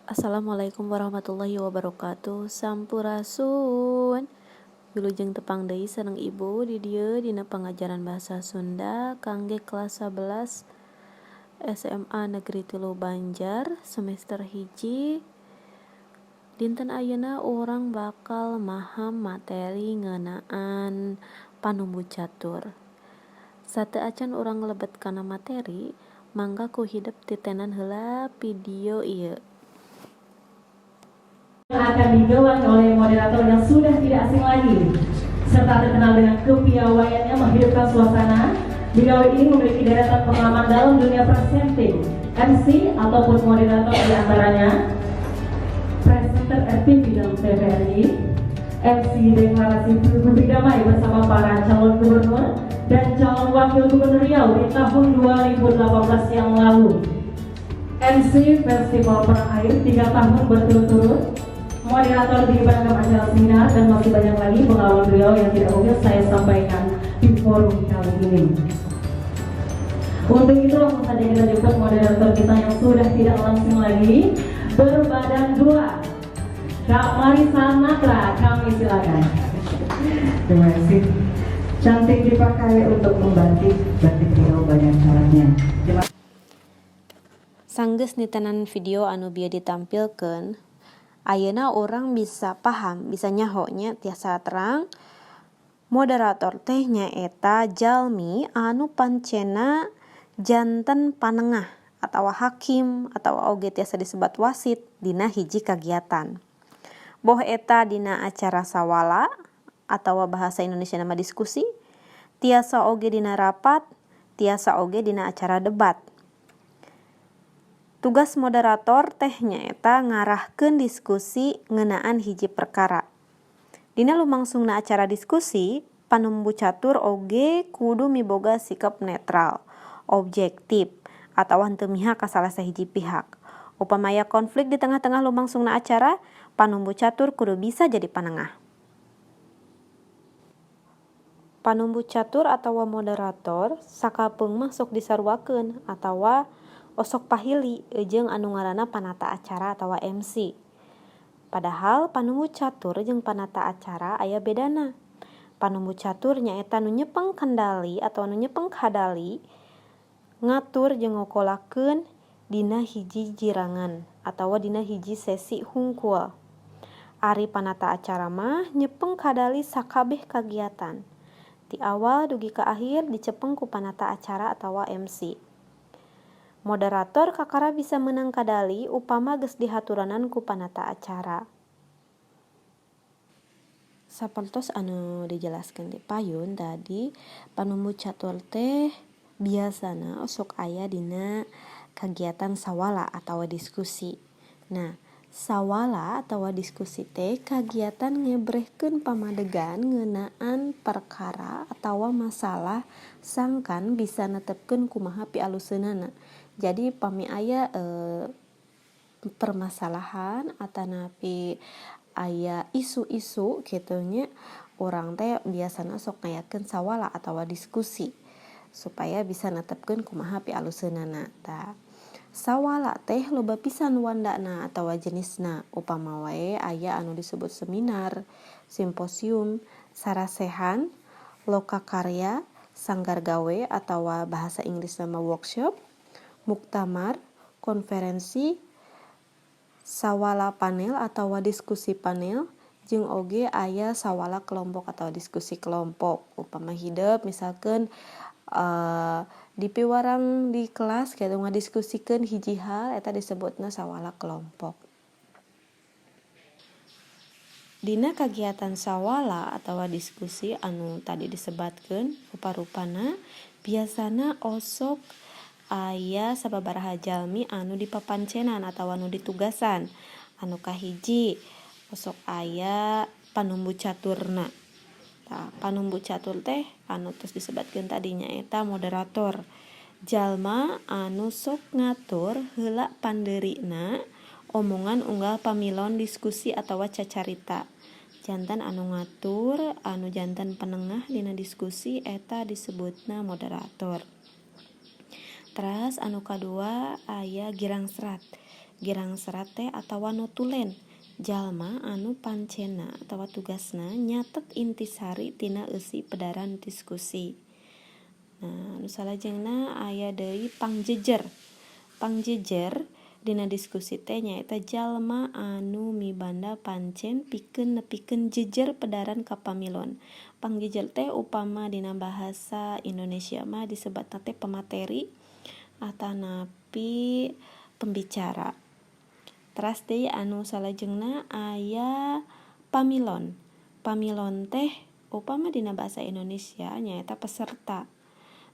Assalamualaikum warahmatullahi wabarakatuh. Sampurasun. Wilujeng tepang deui sareng ibu di dieu dina pengajaran bahasa Sunda kangge kelas 11 SMA Negeri 3 Banjar semester hiji. Dinten ayeuna urang bakal maham materi ngeunaan panumbu catur. Sateu acan urang lebet kana materi, mangga ku hidep titenan heula video ieu. Akan digawangi oleh moderator yang sudah tidak asing lagi serta terkenal dengan kepiawaiannya menghidupkan suasana. Beliau ini memiliki deretan pengalaman dalam dunia presenting, MC ataupun moderator di antaranya presenter RTV dalam TVRI, MC deklarasi Republik Damai bersama para calon gubernur dan calon wakil gubernur Riau di tahun 2018 yang lalu, MC Festival Perang Air 3 tahun berturut-turut, moderator di beragam acara seminar, dan masih banyak lagi pengalaman beliau yang tidak mungkin saya sampaikan di forum kali ini. Untuk itu langsung saja kita jemput moderator kita yang sudah tidak langsung lagi, berbadan dua, Kak Marisa Natra, kami silakan. Terima kasih. Cantik dipakai untuk membatik, batik Riau banyak caranya. Sanggeus nitenan video anu bieu ditampilkeun, ayeuna orang bisa paham, bisa nyahonya tiasa terang. Moderator teh nyaeta jalmi anu pancena janten panengah atawa hakim atawa oge tiasa disebat wasit dina hiji kagiatan. Boh eta dina acara sawala atawa bahasa Indonesia nama diskusi, tiasa oge dina rapat, tiasa oge dina acara debat. Tugas moderator teh nyaeta ngarahkeun diskusi ngeunaan hiji perkara. Dina lumangsungna acara diskusi, panumbu catur oge kudu miboga sikap netral, objektif, atawa henteu mihak ka salah sahiji pihak. Upamaya konflik di tengah-tengah lumangsungna acara, panumbu catur kudu bisa jadi panengah. Panumbu catur atawa moderator sakapeung mah sok disaruakeun atawa osok pahili jeung anu ngaranna panata acara atawa MC. Padahal panumbu catur jeung panata acara aya bedana. Panumbu catur nyaeta nu nyepeng kendali atau nu nyepeng kadali ngatur jeung ngokolakeun dina hiji jirangan atawa dina hiji sesi hungkul. Ari panata acara mah nyepeng kadali sakabeh kagiatan. Ti awal dugi ka akhir dicepeng ku panata acara atawa MC. Moderator kakara bisa menang kadali upama geus dihaturanan ku panata acara. Sapertos anu dijelaskeun di payun tadi, panumbu catur teh biasana sok aya dina kagiatan sawala atawa diskusi. Nah, sawala atawa diskusi teh kagiatan ngebrehkeun pamadegan ngeunaan perkara atawa masalah sangkan bisa netepkeun kumaha pialuseunana. Jadi pami aya permasalahan atanapi aya isu-isu kitu nya, urang teh biasana sok ngayakeun sawala atawa diskusi supaya bisa netepkeun kumaha pialuseunana. Tah, sawala teh loba pisan wandana atawa jenisna, upama wae aya anu disebut seminar, simposium, sarasehan, lokakarya, sanggar gawe atawa bahasa Inggris nama workshop, muktamar, konferensi, sawala panel atawa diskusi panel, jeung oge aya sawala kelompok atawa diskusi kelompok. Upama hideup misalkeun di piwarang di kelas kitu ngadiskusikeun hiji hal eta disebutna sawala kelompok. Dina kagiatan sawala atawa diskusi anu tadi disebatkeun rupa-rupana biasana osok aya sababaraha jalmi anu dipapancenan atawa anu ditugasan. Anu kahiji osok aya panumbu caturna. Tah, panumbu catur teh anu tos disebatkeun tadi nyaeta moderator. Jalma anu sok ngatur heula pandeurina omongan unggal pamilon diskusi atawa cacarita. Janten anu ngatur, anu janten penengah dina diskusi eta disebutna moderator. Teras anu kadua aya girang serat. Girang serat teh atawa notulen jalma anu pancena atawa tugasna nyatet intisari tina eusi pedaran diskusi. Nah, anu salajengna aya deui pangjejer. Pangjejer dina diskusi teh nyaeta jalma anu mibanda pancen pikeun nepikeun jejer pedaran ka pamilon. Pangjejer teh upama dina bahasa Indonesia mah disebatna teh pemateri atanapi pembicara. Teras deui anu salajengna aya pamilon. Pamilon teh upama dina bahasa Indonesia nyaeta peserta.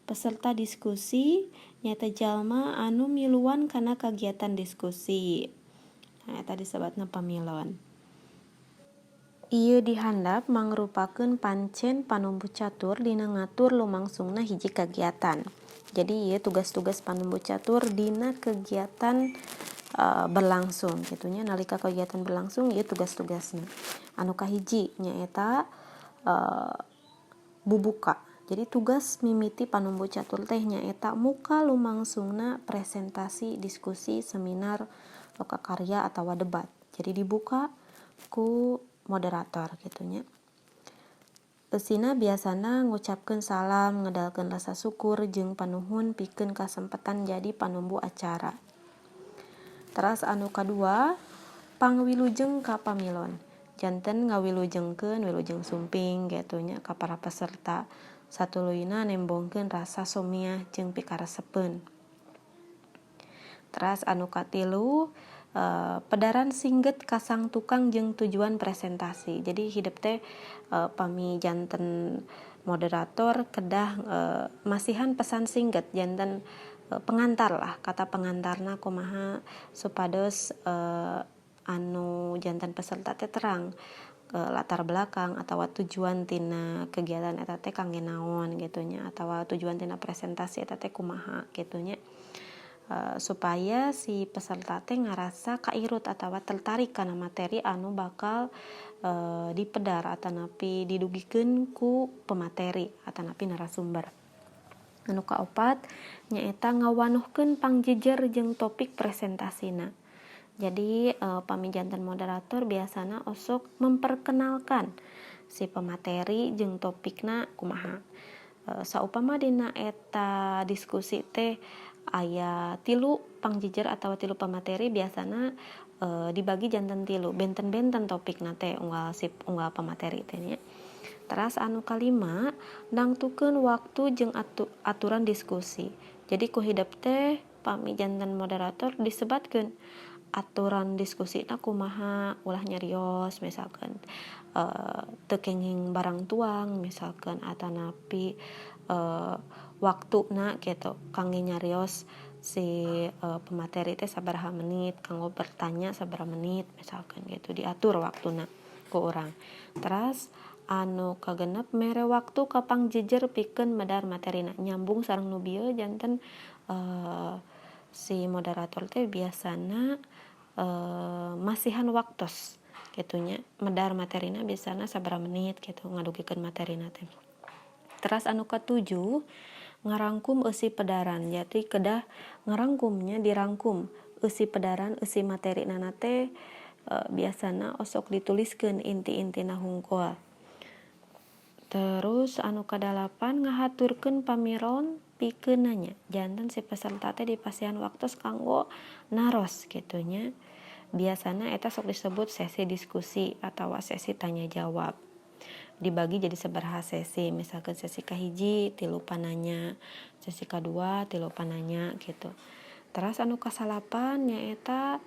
Peserta diskusi nyaeta jalma anu miluan kana kagiatan diskusi. Nah, eta disebutna pamilon. Ieu dihandap mangrupakeun pancen panumbu catur dina ngatur lumangsungna hiji kagiatan. Jadi ieu tugas-tugas panumbu catur dina kegiatan berlangsung gitunya. Nalika kegiatan berlangsung ieu tugas-tugasna. Anu kahiji nyaeta bubuka. Jadi tugas mimiti panumbu catur teh nyaeta muka lumangsungna presentasi, diskusi, seminar, loka karya atawa debat. Jadi dibuka ku moderator gitunya. Eusina biasana ngucapkeun salam, ngedalkeun rasa syukur jeung panuhun pikeun kasempatan jadi panumbu acara. Teras anu kadua, pangwilujeng ka pamilon. Janten ngawilujengkeun wilujeng sumping gitunya ka para peserta. Satuluyna nembongkeun rasa somiah jeung pikaresepeun. Teras anu katilu, pedaran singget kasang tukang jeung tujuan presentasi. Jadi hidup teh pami janten moderator kedah masihan pesan singget janten pengantar lah, kata pengantarna kumaha supados anu jantan peserta teh terang latar belakang atau tujuan tina kegiatan eta teh kangge naon gitunya, atau tujuan tina presentasi eta teh kumaha gitunya. Supaya si peserta teh ngarasa kairut atau tertarik kana materi anu bakal dipedar atanapi didugikeun ku pemateri atanapi narasumber. Anu kaopat nyaeta ngawanuhkeun pangjejer jeung topik presentasina. Jadi pamijantan moderator biasana osok memperkenalkan si pemateri jeung topikna kumaha. Saupama dina eta diskusi teh aya 3 pangjejer atau 3 pemateri biasana dibagi janten 3, benten-benten topikna teh unggal pemateri teh nya. Teras anu kalima nangtukeun waktu jeung aturan diskusi. Jadi ku hidup teh pamijantan moderator disebatkeun aturan diskusina kumaha, ulah nyarios misalkan teu kenging barang tuang misalkan atanapi waktuna gitu kangge nyarios si pemateri teh sabaraha menit, kanggo bertanya sabaraha menit misalkan gitu, diatur waktuna ku urang. Teras anu kagenep mere waktu ka pangjejer pikeun medar materina nyambung sareng nu bieu janten si moderator teh biasana masihan waktos gitunya, medar materina biasana sabaraha menit gitu ngadugikeun materina teh. Teras anu katujuh ngarangkum eusi pedaran. Jadi kedah ngarangkumnya dirangkum eusi pedaran, eusi materina teh biasana osok dituliskeun inti-intina hungkul. Terus anu kadalapan ngahaturkeun pamiron pikeun nanya. Janten si peserta teh dipasihan waktos kanggo naros gitunya. Biasana eta sok disebut sesi diskusi atau sesi tanya jawab. Dibagi jadi sabaraha sesi, misalkan sesi kahiji 3 pananya, sesi kadua 3 pananya gitu. Teras anu kasalapan nyaeta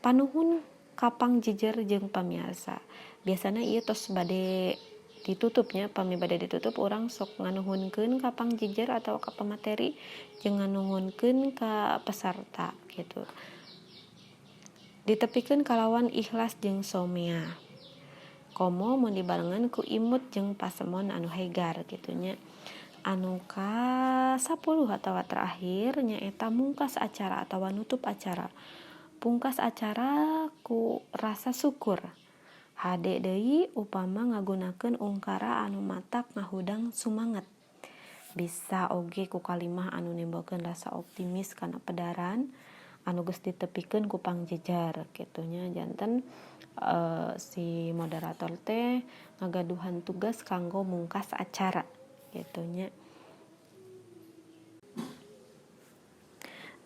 panuhun ka pangjejer jeung pamiarsa. Biasana ieu tos bade ditutupnya, pami bade ditutup urang sok nganuhunkeun ka pangjejer atau ka pemateri jeung nganuhunkeun ka peserta gitu. Ditepikeun kalawan ikhlas jeung somiah. Komo mun dibarengan ku imut jeung pasemon anu hegar gitunya. Anu ka 10 atau terakhir nyaeta mungkas acara atau nutup acara. Pungkas acara ku rasa syukur. Hade deui upama ngagunakeun ungkara anu matak ngahudang sumanget. Bisa oge ku kalimah anu nembokeun rasa optimis kana pedaran anu geus ditepikeun ku pangjejar kitunya. Janten si moderator teh ngagaduhan tugas kanggo mungkas acara gitunya.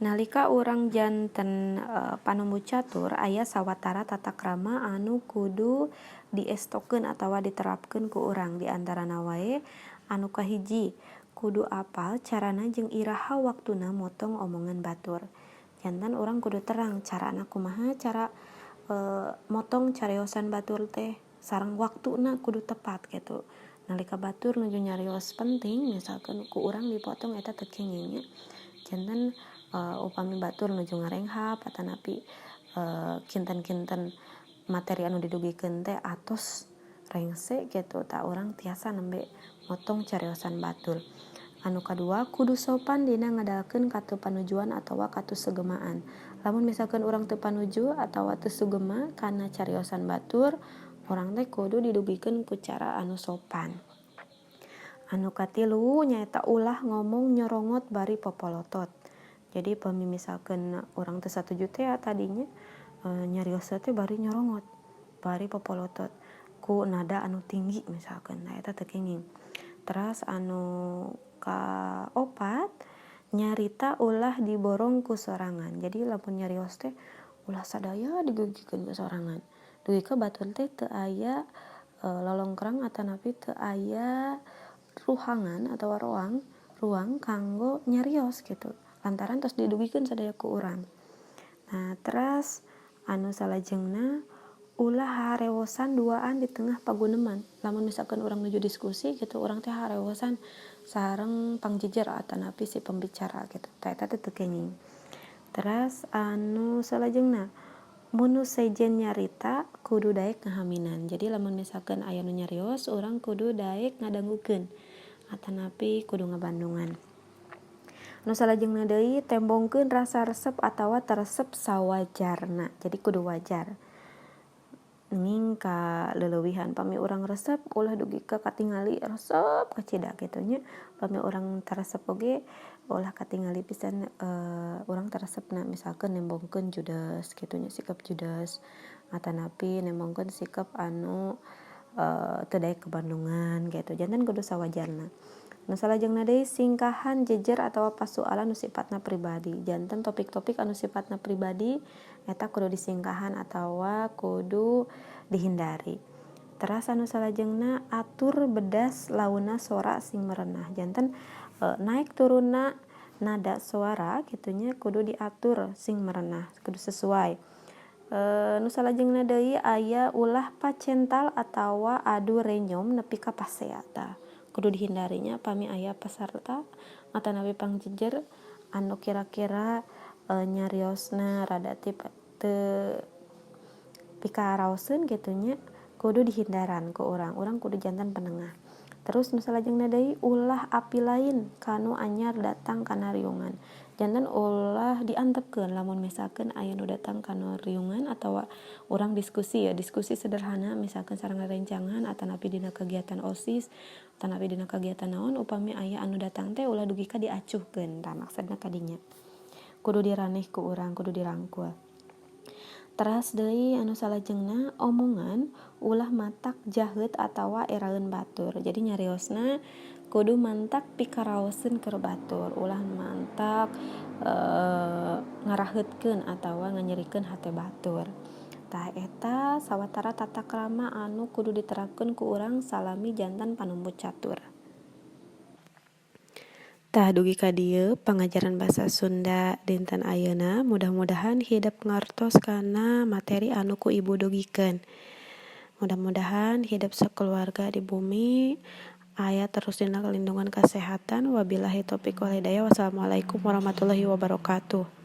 Nalika urang janten panembu catur aya sawatara tata krama anu kudu diestokeun atawa diterapkeun ku urang. Di antarana wae anu kahiji kudu apal carana jeung iraha waktuna motong omongan batur. Janten urang kudu terang carana kumaha cara motong cariosan batur teh sareng waktuna kudu tepat gitu. Nalika batur nuju nyarios penting misalkan ku urang dipotong eta teu kenging nya. Janten upami batur nuju ngarenghap atanapi kinten-kinten materi anu didugikeun teh atos rengse gitu, tak urang tiasa nembe motong cariosan batur. Anu kadua kudu sopan dina ngadalkeun katu panujuan atawa katu segemaan. Lamun misalkan urang teu panuju atawa teu sugema kana cariosan batur, urang teh kudu didugikeun ku cara anu sopan. Anu katilu nyaeta ulah ngomong nyorongot bari popolotot. Jadi pami misalkan urang teu satuju teh tadinya nyarios teh bari nyorongot, bari popolotot ku nada anu tinggi misalkan. Nah eta teu kenging. Terus anu kaopat nyarita ulah diborong ku sorangan. Jadi lamun nyarios teh ulah sadaya digegikeun ku sorangan. Dugi ka batur teh teu aya lolongkrang atanapi teu aya ruangan atawa ruang kanggo nyarios gitu. Lantaran tos didugikeun sadaya ku urang. Nah, terus anu salajengna ulah harewosan duaan di tengah paguneman. Lamun misalkan urang nuju diskusi gitu, urang teh harewosan sareng pangjejer atanapi si pembicara gitu. Eta teh teu kenging. Terus anu salajengna mun nu sejen nyarita kudu daek ngahaminan. Jadi lamun misalkan aya nu nyarios, urang kudu daek ngadangukeun atanapi kudu ngabandungan. Nu salajengna deui tembongkeun rasa resep atawa teresep sawajarna. Jadi kudu wajar. Ninging ka leulewihan pami urang resep ulah dugi ka katingali resep kacida kitu nya. Pami urang teresep oge ulah katingali pisan urang teresepna misalkeun nembongkeun judes kitu nya, sikap judes atanapi nembongkeun sikap anu teu daek kebandungan gitu. Janten kudu sawajarna. Nu salajengna deui singkahan jejer atawa pasoalan nu sifatna pribadi. Janten topik-topik anu sifatna pribadi eta kudu disingkahan atawa kudu dihindari. Terus anu salajengna atur bedas launa sora sing merenah. Janten naik turunna nada suara kitunya kudu diatur sing merenah, kudu sesuai. Nu salajengna deui aya ulah pacental atawa adu renyom nepi ka paseata. Kudu dihindarinya pami aya peserta atanapi pangjejer anu kira-kira nyariosna rada teu pikaraoseun kitu nya, kudu dihindaran ku urang kudu janten penengah. Terus nu salajengna deui ulah api lain kanu anyar datang kana riungan. Janten ulah diantepkeun lamun misalkan aya nu datang kana riungan atawa urang diskusi sederhana misalkan sareng rerencangan atanapi dina kegiatan OSIS atanapi dina kegiatan naon upami aya anu datang teh ulah dugi ka diacuhkeun. Tah maksudna kadinya kudu diraneh ku urang, kudu dirangkul. Teras deui anu salajengna omongan ulah matak jaheut atawa eraeun batur. Jadi nyariosna kudu mantak pikaraoseun keur batur, ulah mantak ngaraheutkeun atawa nganyerikeun hate batur. Tah eta sawatara tata krama anu kudu diterapkeun ku urang salami janten panembu catur. Tah dugi ka dieu pangajaran basa Sunda dinten ayeuna mudah-mudahan hideep ngartos kana materi anu ku ibu dugikeun. Mudah-mudahan hidup sekeluarga di bumi aya terus dina lindungan kesehatan. Wabillahi taufiq wal hidayah. Wassalamualaikum warahmatullahi wabarakatuh.